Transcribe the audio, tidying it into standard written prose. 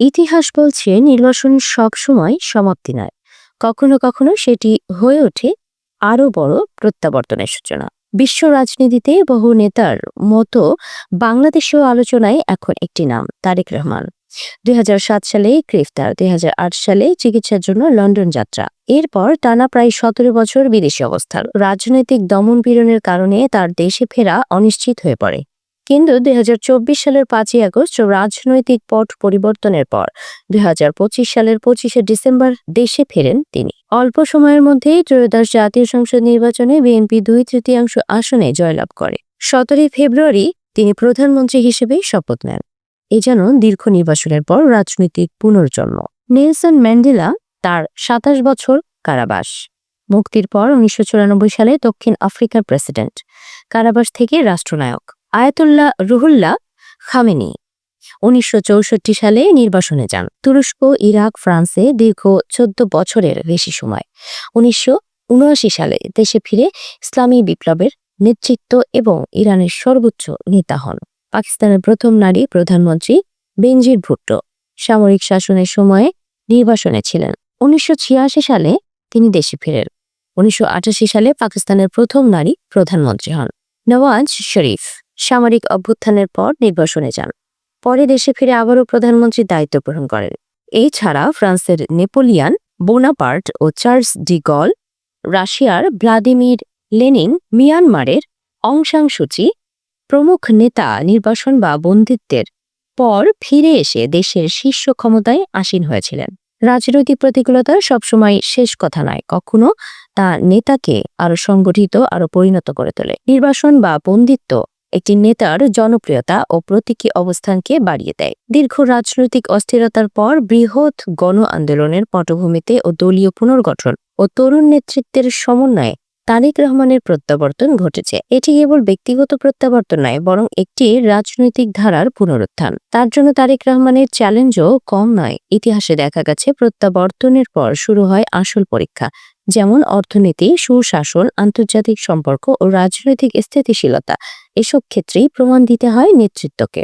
ইতিহাস বলছে নির্বাসন সবসময় সমাপ্তি নয়, কখনো কখনো সেটি হয়ে ওঠে আরো বড় প্রত্যাবর্তনের সূচনা। বিশ্ব রাজনীতিতে বহু নেতার মতো বাংলাদেশেও আলোচনায় এখন একটি নাম, তারেক রহমান। ২০০৭ সালে গ্রেফতার, ২০০৮ সালে চিকিৎসার জন্য লন্ডন যাত্রা, এরপর টানা প্রায় ১৭ বছর বিদেশি অবস্থান। রাজনৈতিক দমন-পীড়নের কারণে তার দেশে ফেরা অনিশ্চিত হয়ে পড়ে। কিন্তু ২০২৪ সালের ৫ই আগস্ট রাজনৈতিক পট পরিবর্তনের পর ২০২৫ সালের ২৫শে ডিসেম্বর দেশে ফেরেন তিনি। অল্প সময়ের মধ্যেই ত্রয়োদশ জাতীয় সংসদ নির্বাচনে বিএনপি ২/৩ আসনে জয়লাভ করে। ১৭ই ফেব্রুয়ারি তিনি প্রধানমন্ত্রী হিসেবে শপথ নেন। এ যেন দীর্ঘ নির্বাসনের পর রাজনৈতিক পুনর্জন্ম। নেলসন ম্যান্ডেলা, তার ২৭ বছর কারাবাস। মুক্তির পর ১৯৯৪ সালে দক্ষিণ আফ্রিকার প্রেসিডেন্ট, কারাবাস থেকে রাষ্ট্রনায়ক। আয়াতুল্লাহ রুহুল্লাহ খামেনি ১৯৬৪ সালে নির্বাসনে যান। তুরস্ক, ইরাক, ফ্রান্সে দীর্ঘ ১৪ বছরের বেশি সময়। ১৯৭৯ সালে দেশে ফিরে ইসলামী বিপ্লবের নেতৃত্ব এবং ইরানের সর্বোচ্চ নেতা হন। পাকিস্তানের প্রথম নারী প্রধানমন্ত্রী বেনজির ভুট্টো সামরিক শাসনের সময়ে নির্বাসনে ছিলেন। ১৯৮৬ সালে তিনি দেশে ফেরেন। ১৯৮৮ সালে পাকিস্তানের প্রথম নারী প্রধানমন্ত্রী হন। নওয়াজ শরীফ সামরিক অভ্যুত্থানের পর নির্বাসনে যান, পরে দেশে ফিরে আবারও প্রধানমন্ত্রীর দায়িত্ব গ্রহণ করেন। এছাড়া ফ্রান্সের নেপোলিয়ান বোনাপার্ট ও চার্লস ডি গল, রাশিয়ার ভ্লাদিমির লেনিন, মিয়ানমারের অং সান সুচি প্রমুখ নেতা নির্বাসন বা বন্দিত্বের পর ফিরে এসে দেশের শীর্ষ ক্ষমতায় আসীন হয়েছিলেন। রাজনৈতিক প্রতিকূলতা সবসময় শেষ কথা নয়, কখনো তা নেতাকে আরো সংগঠিত, আরো পরিণত করে তোলে। নির্বাসন বা বন্দিত্ব একটি নেতার জনপ্রিয়তা ও প্রতীকী অবস্থানকে বাড়িয়ে দেয়। দীর্ঘ রাজনৈতিক অস্থিরতার পর বৃহৎ গণ আন্দোলনের পটভূমিতে ও দলীয় পুনর্গঠন ও তরুণ নেতৃত্বের সমন্বয়ে তারেক রহমানের প্রত্যাবর্তন ঘটেছে। এটি কেবল ব্যক্তিগত প্রত্যাবর্তন নয়, বরং একটি রাজনৈতিক ধারার পুনরুত্থান। তার জন্য তারেক রহমানের চ্যালেঞ্জও কম নয়। ইতিহাসে দেখা গেছে প্রত্যাবর্তনের পর শুরু হয় আসল পরীক্ষা, যেমন অর্থনীতি, সুশাসন, আন্তর্জাতিক সম্পর্ক ও রাজনৈতিক স্থিতিশীলতা। এসব ক্ষেত্রেই প্রমাণ দিতে হয় নেতৃত্বকে।